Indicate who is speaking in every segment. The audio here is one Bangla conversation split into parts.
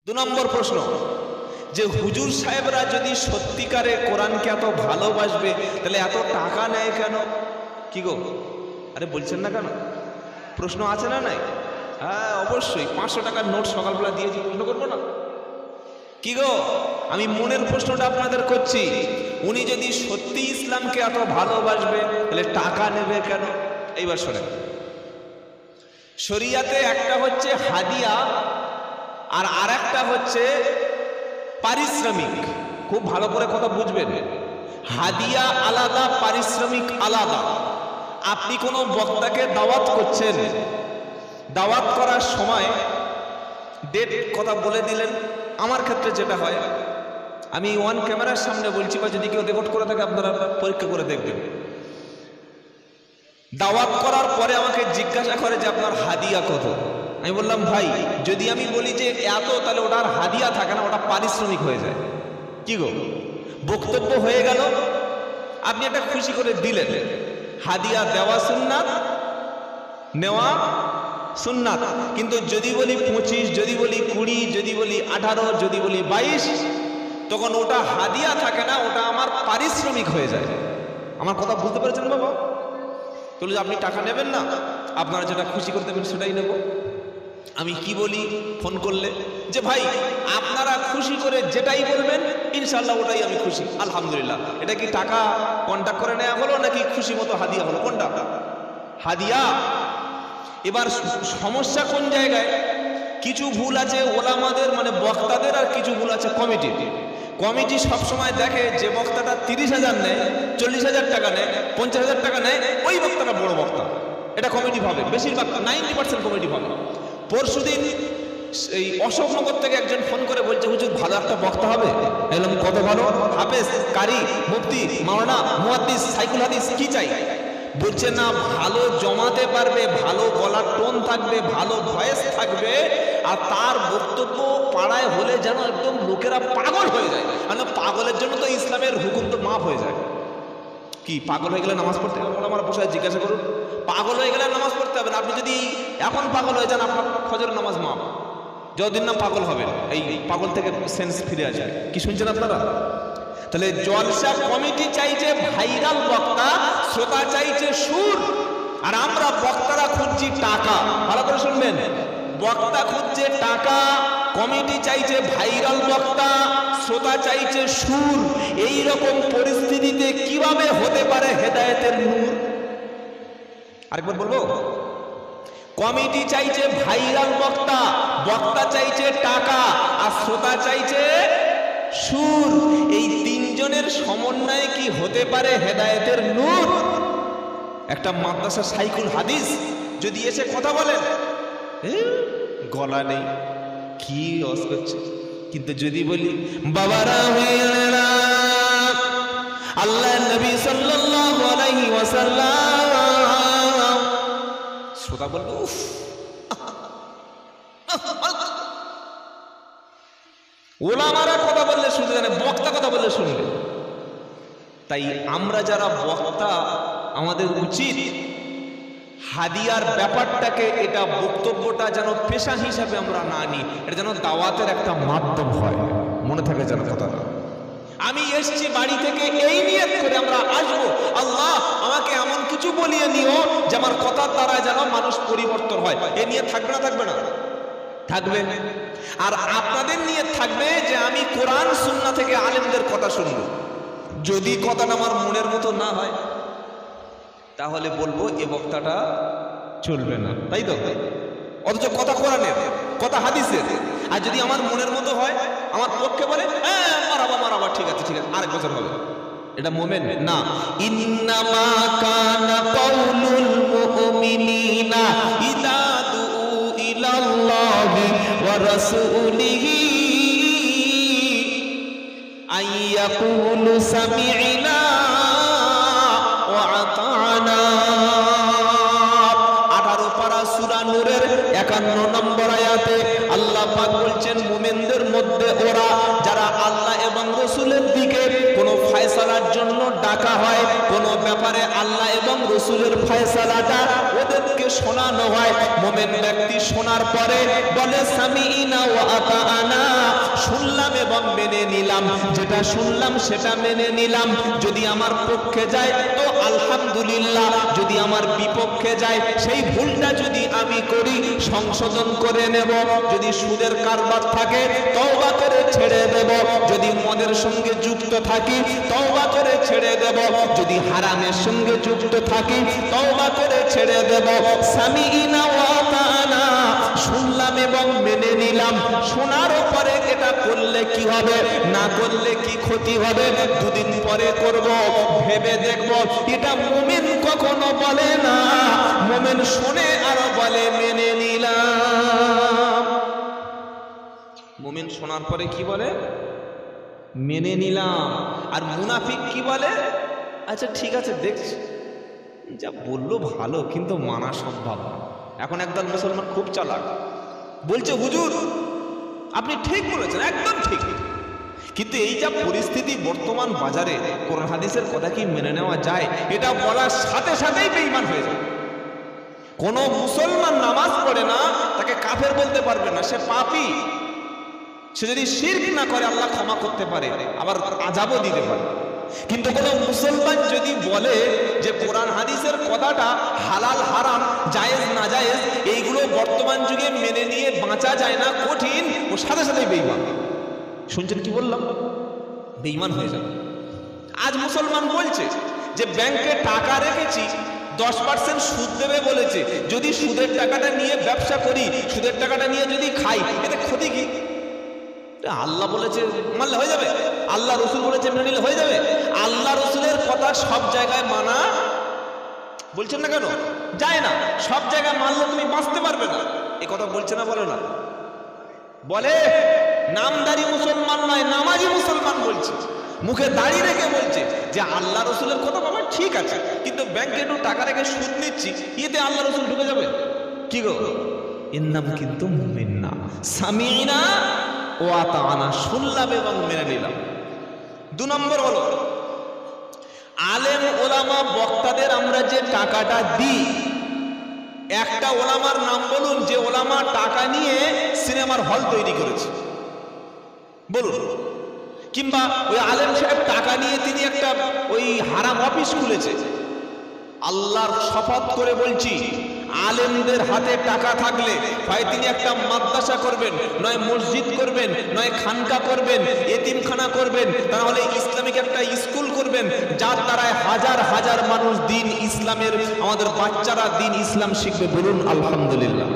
Speaker 1: দু নম্বর প্রশ্ন, যে হুজুর সাহেবরা যদি সত্যিকারে কোরআনকে এত ভালোবাসবে তাহলে এত টাকা নেয় কেন? কি গো, আরে বলছেন না কেন? প্রশ্ন আছে না নাই? হ্যাঁ অবশ্যই, 500 টাকার নোট সকালবেলা দিয়েছি, প্রশ্ন করবো না? কি গো, আমি মনের প্রশ্নটা আপনাদের করছি। উনি যদি সত্যি ইসলামকে এত ভালোবাসবে তাহলে টাকা নেবে কেন? এইবার শোনেন, শরিয়াতে একটা হচ্ছে হাদিয়া আর আরেকটা হচ্ছে পারিশ্রমিক। খুব ভালো করে কথা বুঝবেন, হাদিয়া আলাদা, পারিশ্রমিক আলাদা। আপনি কোনো বক্তাকে দাওয়াত করছেন, দাওয়াত করার সময় ডেট কথা বলে দিলেন। আমার ক্ষেত্রে যেটা হয়, আমি ওয়ান ক্যামেরার সামনে বলছি, বা যদি কেউ রেকর্ড করে থাকে আপনারা পরীক্ষা করে দেখবেন। দাওয়াত করার পরে আমাকে জিজ্ঞাসা করে যে আপনার হাদিয়া কত? আমি বললাম ভাই, যদি আমি বলি যে এত, তাহলে ওটা আর হাদিয়া থাকে না, ওটা পারিশ্রমিক হয়ে যায়। কি গো, বক্তব্য হয়ে গেল, আপনি একটা খুশি করে দিলেন। হাদিয়া দেওয়া সুন্নাত, নেওয়া সুন্নাত। কিন্তু যদি বলি 25, যদি বলি 20, যদি বলি 18, যদি বলি 22, তখন ওটা হাদিয়া থাকে না, ওটা আমার পারিশ্রমিক হয়ে যায়। আমার কথা বুঝতে পেরেছেন বাবা? তাহলে আপনি টাকা নেবেন না, আপনারা যেটা খুশি করে দেবেন সেটাই নেব। আমি কি বলি ফোন করলে, যে ভাই আপনারা খুশি করে যেটাই বলবেন ইনশাল্লাহ ওটাই আমি খুশি, আলহামদুলিল্লাহ। এটা কি টাকা কন্ট্যাক্ট করে নেওয়া হলো নাকি খুশি মতো হাদিয়া হলো? কোনটা? হাদিয়া। এবার সমস্যা কোন জায়গায়? কিছু ভুল আছে ওলামাদের, মানে বক্তাদের, আর কিছু ভুল আছে কমিটির। কমিটি সবসময় দেখে যে বক্তাটা 30,000 নেয়, 40,000 টাকা নেয়, 50,000 টাকা নেয়, ওই বক্তাটা বড় বক্তা। এটা কমিটি ভাবে, বেশিরভাগ 90% কমিটি ভাবে। পরশুদিন এই অশোকনগর থেকে একজন ফোন করে বলছে, হুজুর ভালো একটা বক্তা হবে। বললাম কত ভালো? হাফেজ, কারি, মুফতি, মাওলানা, মুহাদ্দিস, সাইকুল হাদিস, কি চাই? বলছে না, ভালো জমাতে পারবে, ভালো গলার টোন থাকবে, ভালো ভয়েস থাকবে, আর তার বক্তব্য পাড়ায় হলে যেন একদম লোকেরা পাগল হয়ে যায়। মানে পাগলের জন্য তো ইসলামের হুকুম তো মাফ হয়ে যায়। কি পাগল হয়ে গেলে নামাজ পড়তে হবে? আমার বসে জিজ্ঞাসা করুন, পাগল হয়ে গেলে নামাজ পড়তে হবে না। আপনি যদি এখন পাগল হয়ে যান, আপনার ফজরের নামাজ মাফ। যতদিন না পাগল হবেন, এই পাগল থেকে সেন্স ফিরে আসবে। কি শুনছেন আপনারা? তাহলে জলসা কমিটি চাইছে ভাইরাল বক্তা, শ্রোতা চাইছে সুর, আর আমরা বক্তারা খুঁজছি টাকা। ভালো করে শুনবেন, বক্তা খুঁজছে টাকা, কমিটি চাইছে ভাইরাল বক্তা, শ্রোতা চাইছে সুর। এই রকম পরিস্থিতিতে কিভাবে হতে পারে হেদায়েতের নূর? আরেকবার বলবো, কমিটি চাইছে ভাইরাল বক্তা, বক্তা চাইছে টাকা, আর শ্রোতা চাইছে সুর। এই তিনজনের সমন্বয়ে কি হতে পারে হেদায়েতের নূর? একটা মাদ্রাসা সাইকুল হাদিস যদি এসে কথা বলেন, গলা নেই, কি অস করছে। কিন্তু যদি বলি বাবারা আল্লাহ নবী সাল্লাল্লাহু আলাইহি ওয়াসাল্লাম, শ্রোতা বলবে উফ। ওলামারা কথা বললে শুনতে জানে, বক্তা কথা বললে শুনবে। তাই আমরা যারা বক্তা, আমাদের উচিত হাদিয়ার ব্যাপারটাকে, এটা বক্তব্যটা যেন পেশা হিসাবে আমরা না নিই, এটা যেন দাওয়াতের একটা মাধ্যম হয়। মনে থাকে যেন কথাটা। আমি এসছি বাড়ি থেকে এই নিয়ত করে আমরা আসবো, আল্লাহ আমাকে এমন কিছু বলিয়ে নিও যে আমার কথার দ্বারা যেন মানুষ পরিবর্তন হয়। এ নিয়ে থাকবে না? থাকবে না? থাকবে। আর আপনাদের নিয়ে থাকবে যে আমি কোরআন সুন্নাহ থেকে আলেমদের কথা শুনবো। যদি কথাটা আমার মনের মতো না হয়, তাহলে বলবো এ বক্তাটা চলবে না, তাই তো? অথচ কথা কোরআনের, কথা হাদিসের। আর যদি আমার মনের মতো হয়, আমার পক্ষে বলে হ্যাঁ মারাবা মারাবা, ঠিক আছে ঠিক আছে, আরেক বছর হবে, এটা মোমেন না। ইন্নামা কানা কাউলুল মুমিনিনা ইযা দুউ ইলাল্লাহি ওয়া রাসূলিহি আইয়াকুলু সামি'না ওয়া আতা'না। 18 পারা সূরা নূরের 51 নম্বর আয়াতে আল্লাহ পাক বলছেন, মুমিনদের মধ্যে ওরা যারা আল্লাহ এবং রাসূলের দিকে কোনো ফয়সালার জন্য ডাকা হয়, কোনো ব্যাপারে আল্লাহ এবং রাসূলের ফয়সালাটা ওদেরকে শোনানো হয়, মুমিন ব্যক্তি শোনার পরে বলে সামি'না ওয়া আতা'না, শুনলাম এবং মেনে নিলাম, যেটা শুনলাম সেটা মেনে নিলাম। যদি আমার পক্ষে যায় তো আলহামদুলিল্লাহ, যদি আমার বিপক্ষে যায় সেই ভুলটা যদি আমি করি সংশোধন করে নেব। যদি সুদের কারবার থাকে তওবা করে ছেড়ে দেব, যদি মদের সঙ্গে যুক্ত থাকি তওবা করে ছেড়ে দেব, যদি হারামের সঙ্গে যুক্ত থাকি তওবা করে ছেড়ে দেব। সামিইনা ওয়া আতানা, শুনলাম এবং মেনে নিলাম। শোনার পরে এটা করলে কি হবে, না করলে কি ক্ষতি হবে, দুদিন পরে করব, ভেবে দেখব। এটা মুমিন কখনো বলে না, মুমিন শুনে আর বলে মেনে নিলাম। মুমিন শোনার পরে কি বলে, মেনে নিলাম। আর মুনাফিক কি বলে, আচ্ছা ঠিক আছে দেখছি, যা বললো ভালো কিন্তু মানা সম্ভব না। এখন একদল মুসলমান খুব চালাক, বলছে হুজুর আপনি ঠিক বলেছেন, একদম ঠিক, কিন্তু এই যা পরিস্থিতি বর্তমান বাজারে কোরআন হাদিসের কথা কি মেনে নেওয়া যায়? এটা বলার সাথে সাথেই বেঈমান হয়ে যায়। কোন মুসলমান নামাজ পড়ে না তাকে কাফের বলতে পারবে না, সে পাপী। সে যদি শিরক না করে আল্লাহ ক্ষমা করতে পারে, আবার আযাবও দিতে পারে। কিন্তু কোন মুসলমান যদি বলে যে কোরআন হাদিসের কথাটা হালাল হারাম জায়েজ না জায়েজ এইগুলো বর্তমান যুগে মেনে নিয়ে বাঁচা যায় না, কঠিন, ও সাথে সাথেই বেঈমান। শুনছেন কি বললাম? বেঈমান হয়ে যাবে। আজ মুসলমান বলছে যে ব্যাংকে টাকা রেখেছি 10% সুদ দেবে বলেছে, যদি সুদের টাকাটা নিয়ে ব্যবসা করি, সুদের টাকাটা নিয়ে যদি খাই, এতে ক্ষতি কি? আল্লাহ বলেছে মানলে হয়ে যাবে, আল্লাহ রসুল বলেছে মেনে নিলে হয়ে যাবে। আল্লাহ রসুলের কথা সব জায়গায় মানা, বলছেন না কেন, যায় না। সব জায়গায় মানলে তুমি বাঁচতে পারবে না, এ কথা বলছে না, বলে না, বলে নামদারি মুসলমান নয়, নামাজি মুসলমান বলছে, মুখে দাঁড়িয়ে রেখে বলছে যে আল্লাহ রসুলের কথা বাবা ঠিক আছে, কিন্তু ব্যাংকে একটু টাকা রেখে সুদ নিচ্ছি, এতে আল্লাহ রসুল ঢুকে যাবে কি গো? এর নাম কিন্তু মুমিন না। সামিনা ও আতানা, শুনলাম এবং মেনে নিলাম। 2 নম্বর হলো আলেম ওলামা বক্তাদের আমরা যে টাকাটা দিই, একটা ওলামার নাম বলুন যে ওলামা টাকা নিয়ে সিনেমার হল তৈরি করেছে, বলুন। কিংবা ওই আলেম সাহেব টাকা নিয়ে তিনি একটা ওই হারাম অফিস খুলেছে। আল্লাহর শপথ করে বলছি, আলেমদের হাতে টাকা থাকলে হয় তিনি একটা মাদ্রাসা করবেন, নয় মসজিদ করবেন, নয় খানকা করবেন, এতিমখানা করবেন, তাহলে ইসলামিক একটা স্কুল করবেন, যার দ্বারায় হাজার হাজার মানুষ দিন ইসলামের, আমাদের বাচ্চারা দিন ইসলাম শিখবে। বলুন আলহামদুলিল্লাহ।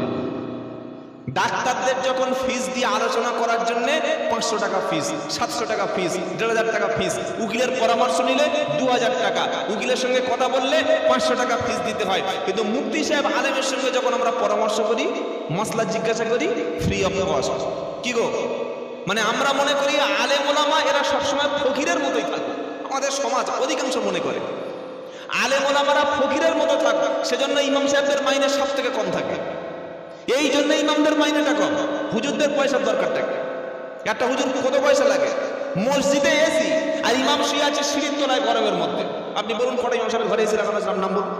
Speaker 1: ডাক্তারদের যখন ফিস দিয়ে আলোচনা করার জন্য 500 টাকা ফিস, 700 টাকা ফিস, 1500 টাকা ফিস, উকিলের পরামর্শ নিলে 2000 টাকা, উকিলের সঙ্গে কথা বললে 500 টাকা ফিস দিতে হয়। কিন্তু মুফতি সাহেব আলেমের সঙ্গে যখন আমরা পরামর্শ করি, মাসলা জিজ্ঞাসা করি, ফ্রি অফ কস্ট। কি গো, মানে আমরা মনে করি আলেম ওলামা এরা সবসময় ফকিরের মতোই থাকে। আমাদের সমাজ অধিকাংশ মনে করে আলেম ওলামারা ফকিরের মতো থাকে, সেজন্য ইমাম সাহেবদের মাইনে সব থেকে কম থাকে। এই জন্য ইমামদের মাইনেটা কম, হুজুরদের পয়সার দরকারটা কি? একটা হুজুর কত পয়সা লাগে? মসজিদে এসি, আর ইমাম শুয়ে আছে সিঁড়ির তলায় গরমের মধ্যে। আপনি বলুন কটা ইমাম সাহেবের ঘরে এসি লাগানো নাম বলুন,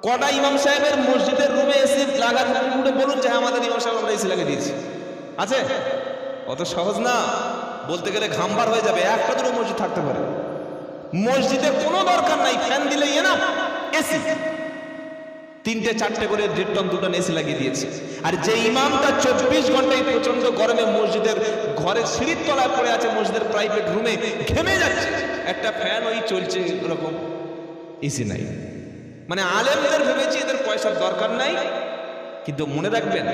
Speaker 1: কটা ইমাম সাহেবের মসজিদের রুমে এসি লাগানো বলুন যে আমাদের ইমাম সাহেব আমরা এসি লাগিয়ে দিয়েছি, আছে? অত সহজ না, বলতে গেলে ঘামবার হয়ে যাবে। একটা দুটো মসজিদ থাকতে পারে, মসজিদে কোনো দরকার নাই, ফ্যান দিলেই না, এসি 3টে 4টে করে 1.5 টন 2 টন এসি লাগিয়ে দিয়েছে। আর যে ইমামটা 24 ঘন্টায় প্রচন্ড গরমে মসজিদের ঘরের সিঁড়ির তলায় পড়ে আছে, মসজিদের প্রাইভেট রুমে ঘেমে যাচ্ছে, একটা ফ্যান ওই চলছে, এরকম এসি নাই। মানে আলেমদের ভেবেছি এদের পয়সার দরকার নাই। কিন্তু মনে রাখবেন,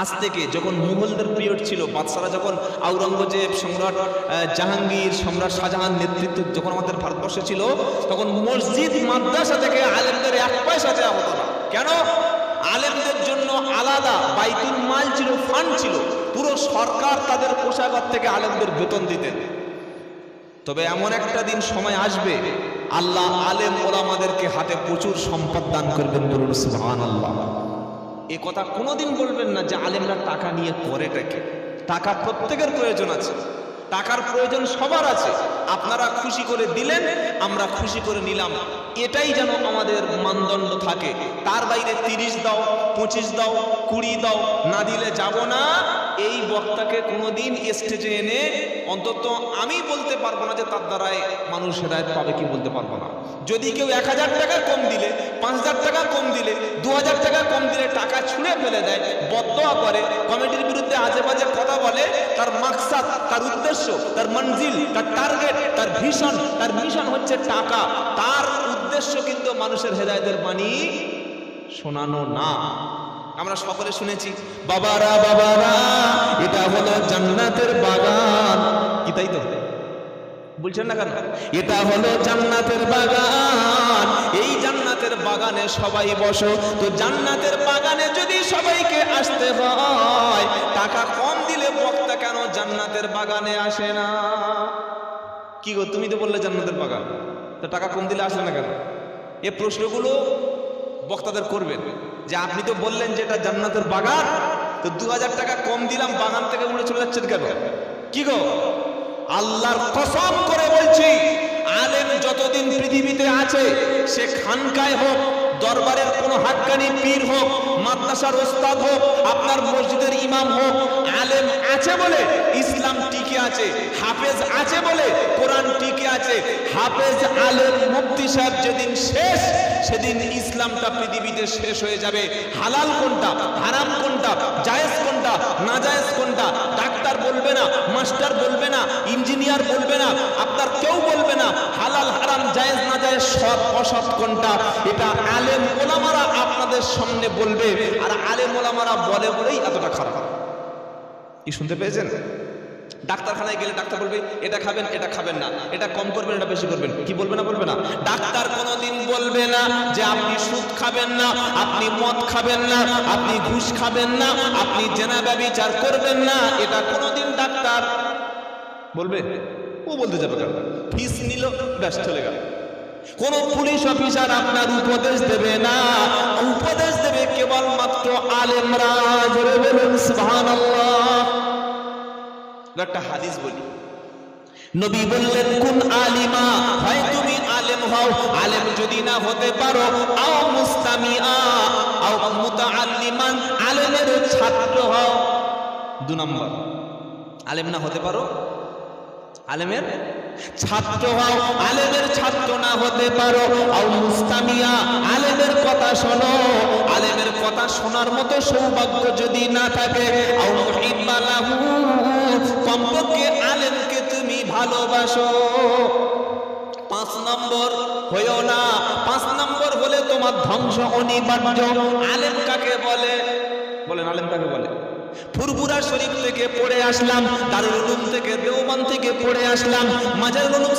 Speaker 1: আজ থেকে যখন মুঘলদের পিরিয়ড ছিল, বাদশারা যখন আওরঙ্গজেব, সম্রাট জাহাঙ্গীর, সম্রাট শাহজাহান নেতৃত্ব যখন আমাদের ভারতবর্ষে ছিল, তখন মসজিদ মাদ্রাসা থেকে আলেমদের 1 পয়সা দেওয়া হতো না। কেন? আলেমদের জন্য আলাদা বাইতুল মাল ছিল, ফান্ড ছিল, পুরো সরকার তাদের কোষাগার থেকে আলেমদের বেতন দিতেন। তবে এমন একটা দিন সময় আসবে, আল্লাহ আলেম ওলামাদেরকে হাতে প্রচুর সম্পদ দান করবেন। বলুন সুবহানাল্লাহ। এ কথা কোনোদিন বলবেন না যে আলেমরা টাকা নিয়ে করেটাকে। টাকা প্রত্যেকের প্রয়োজন আছে, টাকার প্রয়োজন সবার আছে। আপনারা খুশি করে দিলেন, আমরা খুশি করে নিলাম, এটাই যেন আমাদের মানদণ্ড থাকে। তার বাইরে 30 দাও, 25 দাও, 20 দাও, না দিলে যাব না, এই বক্তাকে কোনোদিন স্টেজে এনে অন্তত আমি বলতে পারবো না যে তার দ্বারাই মানুষ হেদায়েত পাবে, কি বলতে পারবো না। যদি কেউ 1000 টাকা কম দিলে, 5000 টাকা কম দিলে, 2000 টাকা কম দিলে টাকা ছুঁড়ে ফেলে দেয়, বদদোয়া করে, কমিটির বিরুদ্ধে আজে বাজে কথা বলে, তার মাকসাদ, তার উদ্দেশ্য, তার মঞ্জিল, তার টার্গেট, তার মিশন হচ্ছে টাকা। তার উদ্দেশ্য কিন্তু মানুষের হেদায়েতের বাণী শোনানো না। আমরা সকলে শুনেছি, বাবারা বাবারা এটা হলো জান্নাতের বাগান, কি তাই তো বলছেন না কেন? এটা হলো জান্নাতের বাগান, এই জান্নাতের বাগানে সবাই বসো। তো জান্নাতের বাগানে যদি সবাইকে আসতে হয়, টাকা কম দিলে বক্তা কেন জান্নাতের বাগানে আসে না? কি গো, তুমি তো বললে জান্নাতের বাগান, তো টাকা কম দিলে আসে না কেন? এই প্রশ্নগুলো বক্তাদের করবেন যে আপনি তো বললেন যে এটা জান্নাতের বাগান, তো 2000 টাকা কম দিলাম, বাগান থেকে উড়ে চলে যাচ্ছেন কেন? কি গো, আল্লাহর কসম করে বলছি, আলেম যতদিন পৃথিবীতে আছে, সে খানকায় হোক, দরবারের কোনো হাক্কানি পীর হোক, মাদ্রাসার ওস্তাদ হোক, আপনার মসজিদের ইমাম হোক, আলেম আছে বলে ইসলাম টিকে আছে, হাফেজ আছে বলে কোরআন টিকে আছে। হাফেজ, আলেম, মুফতি সাহেব যেদিন শেষ, সেদিন ইসলামটা পৃথিবীতে শেষ হয়ে যাবে। হালাল কোনটা, হারাম কোনটা, জায়েজ কোনটা, না জায়েজ কোনটা, ডাক্তার বলবে না, মাস্টার বলবে না, ইঞ্জিনিয়ার বলবে না, আপনার কেউ বলবে না হালাল হারাম জায়েজ না জায়েজ সৎ অসৎ কোনটা। এটা আলেম ওলামারা আপনাদের সামনে বলবে, আর আলেম ওলামারা বলে বলেই এতটা খারাপ। কি শুনতে পেয়েছেন? ডাক্তারখানায় গেলে ডাক্তার বলবে এটা খাবেন, এটা খাবেন না, এটা কম করবেন, এটা বেশি করবেন, কি বলবে না? বলবে না। ডাক্তার কোনোদিন বলবে না যে আপনি সুদ খাবেন না, আপনি মদ খাবেন না, আপনি ঘুষ খাবেন না, আপনি জেনা ব্যভিচার করবেন না, এটা কোনোদিন ডাক্তার বলবে? ও বলতে যাবে কেন? ফিস নিল, ব্যাস চলে গেল। কোন পুলিশ অফিসার আপনার উপদেশ দেবে না, উপদেশ দেবে কেবলমাত্র আলেমরা। জোরে বলুন সুবহানাল্লাহ। একটা হাদিস বলি, নবী বললেন কুন আলিমা, হয় তুমি আলেম হও, আলেম যদি না হতে পারো, আও মুস্তামিআ আও মুতাআল্লিমান, আলেমের ছাত্র হও। 2 নম্বর, আলেম না হতে পারো, আলেমের ছাত্র হও, আলেমের ছাত্র না হতে পারো, আও মুস্তামিয়া, আলেমের কথা শোনো, আলেমের কথা শোনার মতো সৌভাগ্য যদি না থাকে, আও মুহিব্বা লাহু, কমপক্ষে আলেমকে তুমি ভালোবাসো। 5 নম্বর হইও না, 5 নম্বর হলে তোমার ধ্বংস অনিবার্য। আলেম কাকে বলে? বলেন, আলেম কাকে বলে? ফুরফুরা শরীফ থেকে পড়ে আসলাম, দারুল উলুম থেকে, দেওবন্দ থেকে পড়ে আসলাম, মাজারুল উলুম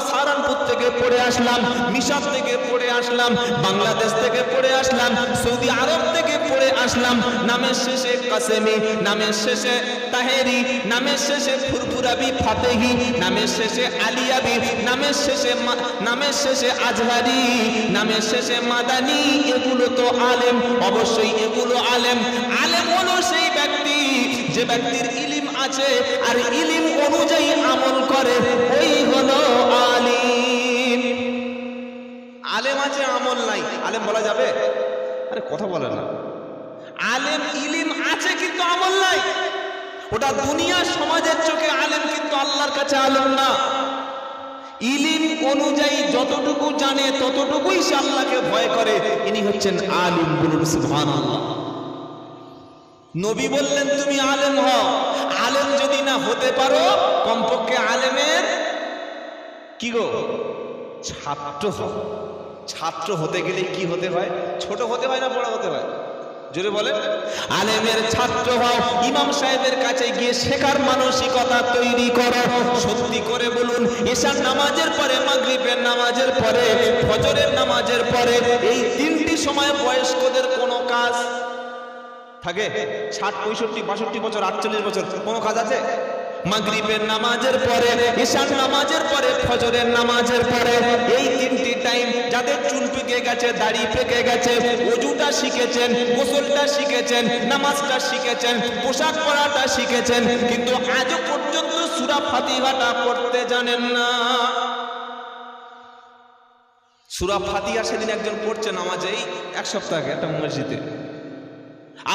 Speaker 1: সাহারানপুর থেকে পড়ে আসলাম, মিশর থেকে পড়ে আসলাম, বাংলাদেশ থেকে পড়ে আসলাম, সৌদি আরব থেকে পড়ে আসলাম। নামের শেষে কাসেমি, নামের শেষে তাহেরি, নামের শেষে ফুরফুরাবি ফাতেহি, নামের শেষে আলিয়াবি, নামের শেষে আজহারি, নামের শেষে মাদানি। এগুলো তো আলেম, অবশ্যই এগুলো আলেম। আলেম হলো সেই ব্যক্তি যে ব্যক্তির ইলিম আছে আর ইলিম অনুযায়ী আমল করে, ওই হলো আলিম। আলেম আছে, আমল নাই, আলেম বলা যাবে? আরে কথা বলে না। আলেম ইলিম আছে কিন্তু আমল নাই, ওটা দুনিয়া সমাজের চোখে আলেম, কিন্তু আল্লাহর কাছে আলেম না। ইলিম অনুযায়ী যতটুকু জানে ততটুকুই সে আল্লাহকে ভয় করে, ইনি হচ্ছেন আলিম। বলুন সুবহানাল্লাহ। নবী বললেন তুমি আলেম হও, আলেম যদি না হতে পারো, কমপক্ষে আলেমের কি গো, ছাত্র হও। ছাত্র হতে গেলে কি হতে হয়? ছোট হতে হয় না বড় হতে হয়? জোরে বলেন। আলেমের ছাত্র হও, ইমাম সাহেবের কাছে গিয়ে শেখার মানসিকতা তৈরি করো। সত্যি করে বলুন, এশার নামাজের পরে, মাগরিবের নামাজের পরে, ফজরের নামাজের পরে, এই 3টি সময় বয়স্কদের কোনো কাজ থাকে? 60, 65, 62 বছর, 48 বছর, কোনো কাজ আছে? মাগরিবের নামাজের পরে, ইশার নামাজের পরে, ফজরের নামাজের পরে, এই 3টি টাইম যাদের চুল পেকে গেছে, দাড়ি পেকে গেছে, ওযুটা শিখেছেন, গোসলটা শিখেছেন, নামাজটা শিখেছেন, পোশাক পরাটা শিখেছেন, কিন্তু আজও পর্যন্ত সূরা ফাতিহাটা পড়তে জানেন না। সূরা ফাতিহা সেদিন একজন পড়ছে নামাজে, এই 1 সপ্তাহ আগে একটা মসজিদে,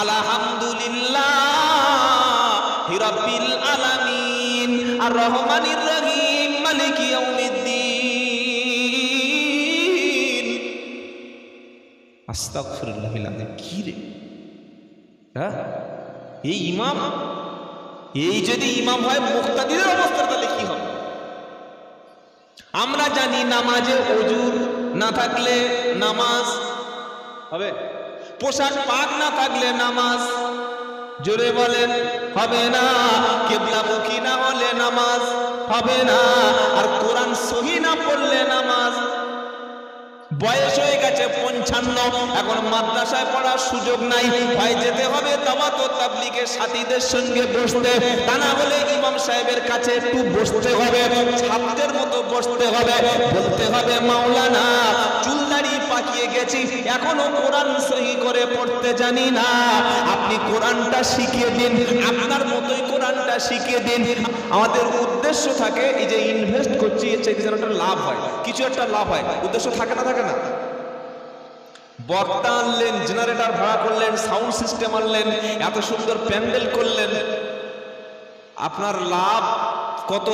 Speaker 1: আলহামদুলিল্লাহ রাব্বিল আলামিন আর রহমানির রহিম মালিকি ইয়াউমিদ্দিন। আস্তাগফিরুল্লাহিল আযীম। কি রে, হ্যাঁ, এই ইমাম, এই যদি ইমাম হয় মুক্তাদিদের অবস্থা তাহলে কি হবে? আমরা জানি নামাজে ওযু না থাকলে নামাজ হবে, পোশাক পাক না থাকলে নামাজ, জোরে বলেন, হবে না। কিবলামুখী না হলে নামাজ হবে না। আর কোরআন সহি না পড়লে নামাজ। বয়স হয়ে গেছে 55, এখন মাদ্রাসায় পড়ার সুযোগ নাই, হয় যেতে হবে দাওয়াত ও তাবলীগের সাথীদের সঙ্গে বসতে, তা না হলে ইমাম সাহেবের কাছে একটু বসতে হবে, ছাত্রের মতো বসতে হবে, বলতে হবে মাওলানা চুলদাড়ি পাকিয়ে গেছি, এখনো কোরআন সহি করে পড়তে জানি না, আপনি কোরআনটা শিখিয়ে দিন, আপনার মতোই কোরআনটা শিখিয়ে দিন। আমাদের উদ্দেশ্য থাকে এই যে ইনভেস্ট করছি এর চাইতে যেন একটা লাভ হয়, কিছু একটা লাভ হয়, উদ্দেশ্য থাকে না, থাকে না? বক্তা আনলেন, জেনারেটর ভাড়া করলেন, সাউন্ড সিস্টেম আনলেন, এত সুন্দর প্যান্ডেল করলেন, আপনার লাভ কত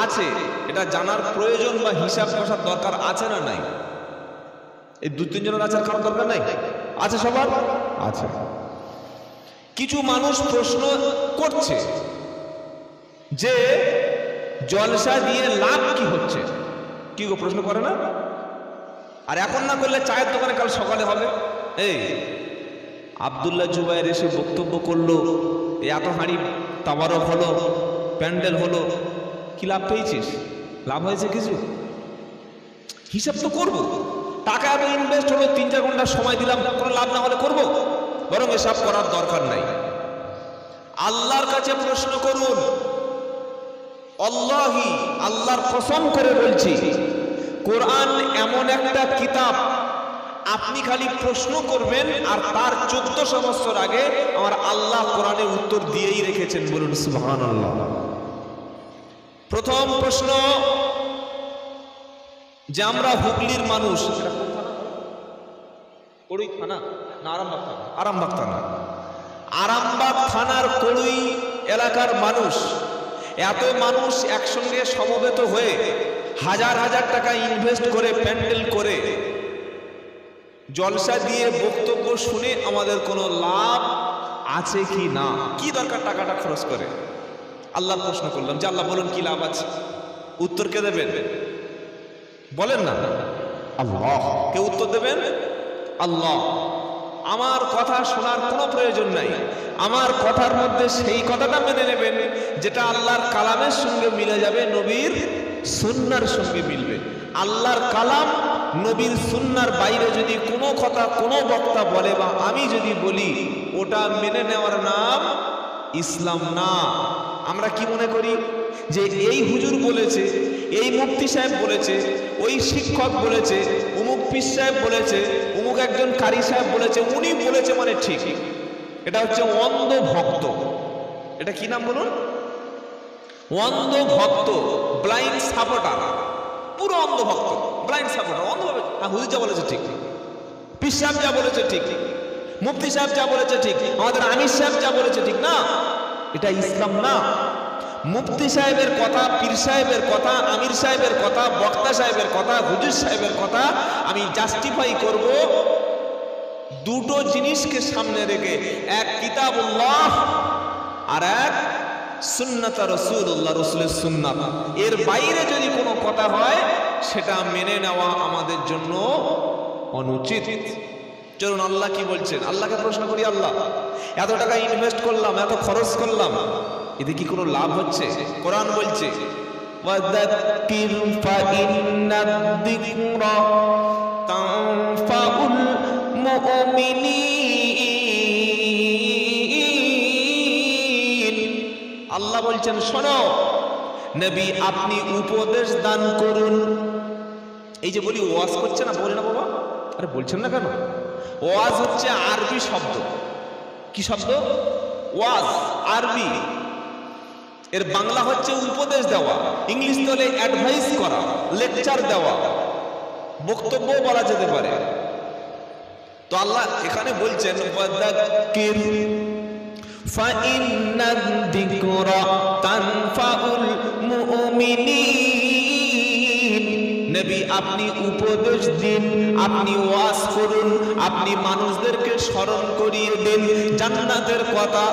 Speaker 1: আছে এটা জানার প্রয়োজন বা হিসাব কষার দরকার আছে না নাই? এই 2-3 জনের আছে, কারোর দরকার নাই? আছে, সবার আছে। কিছু মানুষ প্রশ্ন করছে যে জলসা দিয়ে লাভ কি হচ্ছে, কি গো প্রশ্ন করে না? আর এখন না করলে চায়ের দোকানে কাল সকালে হবে। এই আব্দুল্লাহ জুবায়ের এসে বক্তব্য করলো, এত হাঁড়ি তাবারক হলো, প্যান্ডেল হলো, কি লাভ পেয়েছিস? লাভ হয়েছে কিছু? হিসাব তো করবো, টাকা এত ইনভেস্ট হলো, 3-4 ঘন্টা সময় দিলাম, কোনো লাভ না হলে করবো? বরং এসব করার দরকার নাই। আল্লাহর কাছে প্রশ্ন করুন। আল্লাহি, আল্লাহর কসম করে বলছি, কোরআন এমন একটা কিতাব, আপনি খালি প্রশ্ন করবেন আর তার 1400 বছর আগে আমার আল্লাহ কোরআনে উত্তর দিয়েই রেখেছেন। বলুন সুবহানাল্লাহ। প্রথম প্রশ্ন যে আমরা হুগলির মানুষ, কড়ুই থানা না আরামবাগ থানা? আরামবাগ থানা। আরামবাগ থানার কড়ুই এলাকার মানুষ, এত মানুষ একসঙ্গে সমবেত হয়ে হাজার হাজার টাকা ইনভেস্ট করে প্যান্ডেল করে জলসা দিয়ে বক্তব্য শুনে আমাদের কোনো লাভ আছে কি না? কি দরকার টাকাটা খরচ করে? আল্লাহ প্রশ্ন করলাম যে আল্লাহ বলুন কি লাভ আছে? উত্তর কে দেবেন? বলেন না, আল্লাহ। কে উত্তর দেবেন? আল্লাহ। আমার কথা শোনার কোনো প্রয়োজন নাই, আমার কথার মধ্যে সেই কথাটা মেনে নেবেন যেটা আল্লাহর কালামের সঙ্গে মিলে যাবে, নবীর সুন্নাহর সঙ্গে মিলবে। আল্লাহর কালাম নবীর সুন্নাহর বাইরে যদি কোনো কথা কোনো বক্তা বলে বা আমি যদি বলি, ওটা মেনে নেওয়ার নাম ইসলাম না। আমরা কি মনে করি যে এই হুজুর বলেছে, এই মুফতি সাহেব বলেছে, ওই শিক্ষক বলেছে, অমুক পীর সাহেব বলেছে, অমুক একজন কারি সাহেব বলেছে, উনি বলেছে মানে ঠিক। এটা হচ্ছে অন্ধ ভক্ত। এটা কি নাম বলুন? অন্ধ ভক্ত, ব্লাইন্ড সাপোর্টার। পুরো অন্ধ ভক্ত, ব্লাইন্ড সাপোর্টার, অন্ধভাবে হুজুর যা বলেছে ঠিক, পীর সাহেব যা বলেছে ঠিক, মুফতি সাহেব যা বলেছে ঠিক, আমাদের আমির সাহেব যা বলেছে ঠিক। না, এটা ইসলাম না। মুফতি সাহেবের কথা, পীর সাহেবের কথা, আমির সাহেবের কথা, বক্তা সাহেবের কথা, হুজুর সাহেবের কথা আমি জাস্টিফাই করব দুটো জিনিসকে সামনে রেখে, এক কিতাবুল্লাহ আর এক সুন্নাত রাসূলুল্লাহ, রাসূলের সুন্নাত। এর বাইরে যদি কোনো কথা হয় সেটা মেনে নেওয়া আমাদের জন্য অনুচিত। চলুন আল্লাহ কি বলছেন, আল্লাহকে প্রশ্ন করি। আল্লাহ, এত টাকা ইনভেস্ট করলাম, এত খরচ করলাম, এতে কি কোনো লাভ হচ্ছে? কোরআন বলছে ওয়াযাক্কির ফাইন্নাদ-যিকরা তানফাউল মুমিনিন। আল্লাহ বলছেন শোনো নবী, আপনি উপদেশ দান করুন। এই যে বলি ওয়াজ করছে না, বলে না বাবা, আরে বলছেন না কেন? ওয়াজ হচ্ছে আরবি শব্দ। কি শব্দ? ওয়াজ, আরবি। এর বাংলা হচ্ছে উপদেশ দেওয়া, ইংলিশ হলে অ্যাডভাইস করা, লেকচার দেওয়া, বক্তব্য বলা যেতে পারে। তো আল্লাহ এখানে বলছেন ওয়াযাক্কির ফাইন্না যিকরা তানফাউল মুমিনিন। নবী আপনি উপদেশ দিন, আপনি ওয়াজ করুন, আপনি মানুষদেরকে স্মরণ করিয়ে দিন জান্নাতের কথা,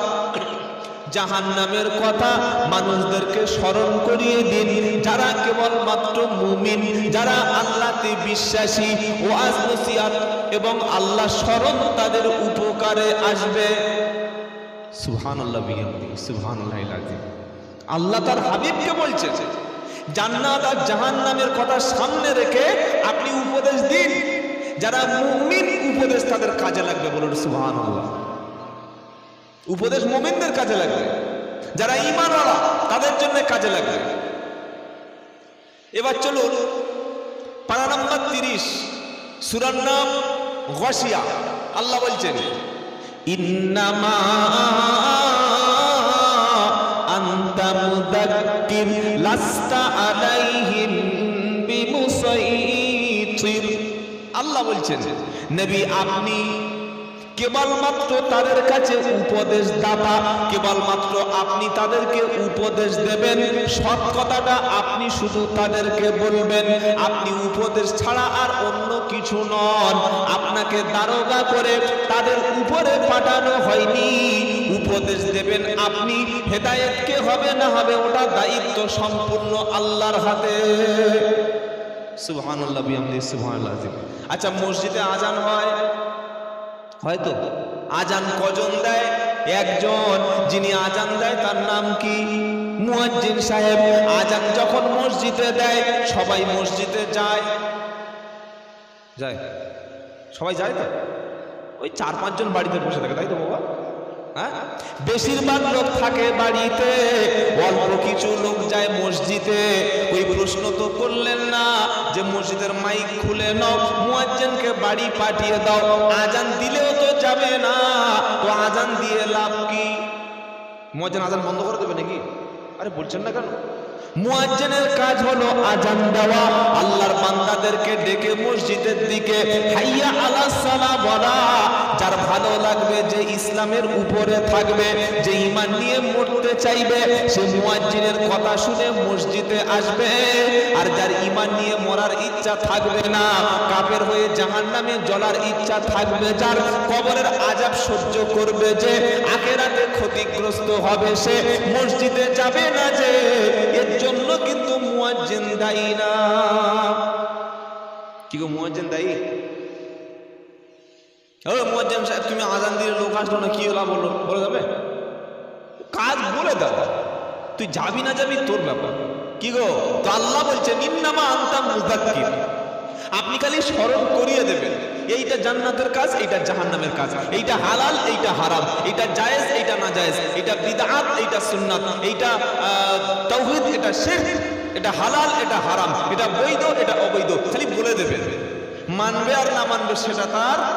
Speaker 1: জাহান্নামের কথা মানুষদেরকে স্মরণ করিয়ে দিন। যারা কেবলমাত্র মুমিন, যারা আল্লাহতে বিশ্বাসী, ওয়াজ নসিহত এবং আল্লাহ স্মরণ তাদের উপকারে আসবে। সুবহানাল্লাহ বিহামদিহি সুবহানাল্লাহিল আযীম। আল্লাহ তার হাবিবকে বলছে জান্নাত আর জাহান্নামের কথা সামনে রেখে আপনি উপদেশ দিন। যারা মুমিন উপদেশ তাদের কাজে লাগবে, বলুন সুবহানাল্লাহ। উপদেশ মুমিনদের কাজে লাগবে, যারা ঈমানওয়ালা তাদের জন্য কাজে লাগবে। এবার চলুন পারা নাম্বার 30, সূরার নাম গাশিয়া। আল্লাহ বলছেন ইন্নামা আনতা মুদাক্কির লাস্তা আলাইহিম বিমুসাইতির। আল্লাহ বলছেন নবী আপনি কেবলমাত্র তাদের কাছে উপদেশ দাতা, কেবলমাত্র আপনি তাদেরকে উপদেশ দেবেন, সৎ কথাটা আপনি শুধু তাদেরকে বলবেন। আপনি উপদেশ ছাড়া আর অন্য কিছু নন। আপনাকে দারোগা করে তাদের উপরে পাঠানো হয়নি। উপদেশ দেবেন আপনি, হেদায়েত কে হবে না হবে ওটা দায়িত্ব সম্পূর্ণ আল্লাহর হাতে। সুবহানাল্লাহ বিহামদিহি সুবহানাল্লাহ আযীম। আচ্ছা মসজিদে আজান হয়, হয়তো আজান কজন দেয়? একজন, যিনি আজান দেয় তার নাম কি? মুয়াজ্জিন সাহেব। আজান যখন মসজিদে দেয় সবাই মসজিদে যায়, সবাই যায় তো? ওই 4-5 জন বাড়িতে বসে থাকে, তাই তো বাবা? হ্যাঁ, বেশিরভাগ লোক থাকে বাড়িতে, অল্প কিছু লোক যায় মসজিদে। ওই প্রশ্ন তো করলেন না যে মসজিদের মাইক খুলে নাও, মুয়াজ্জিনকে বাড়ি পাঠিয়ে দাও। আজান দিলেও তো যাবে না, তো আজান দিয়ে লাভ কি? মুয়াজ্জিন আজান বন্ধ করে দেবে নাকি? আরে বলছেন না কেন? মুয়াজ্জিনের কাজ হলো আজান দেওয়া, আল্লাহর বান্দাদেরকে ডেকে মসজিদের দিকে হাইয়া আলাস সালাহ বলা। যার ভালো লাগবে, যে ইসলামের উপরে থাকবে, যে ঈমান নিয়ে মরতে চাইবে, সে মুয়াজ্জিনের কথা শুনে মসজিদে আসবে। আর যার ঈমান নিয়ে মরার ইচ্ছা থাকবে না, কাফের হয়ে জাহান্নামে জ্বলার ইচ্ছা থাকবে, যার কবরের আযাব সহ্য করবে, যে আখিরাতে ক্ষতিগ্রস্ত হবে, সে মসজিদে যাবে না। যে এর জন্য কিন্তু মুয়াজ্জিন দায়ী না। কি গো মুয়াজ্জিন দায়ী? মুয়াজ্জিন সাহেব তুমি আজান দিলে লোক আসলো না, কি হলো বলে যাবে? কাজ বলে দাও, তুই যাবি না যাবি তোর ব্যাপার। কি গো, তো আল্লাহ বলছেন ইন্নামা আনতা মুযাক্কির, আপনি খালি স্মরণ করিয়ে দেবেন। এইটা জান্নাতের কাজ, এইটা জাহান্নামের কাজ, এইটা হালাল, এইটা হারাম, এইটা জায়েজ, এইটা না জায়েজ, এইটা বিদআত, এইটা সুন্নাত, এইটা তাওহীদ, এটা শিরক, এটা হালাল, এটা হারাম, এটা বৈধ, এটা অবৈধ, খালি বলে দেবেন। মানবে আর না মানবে সেটা তার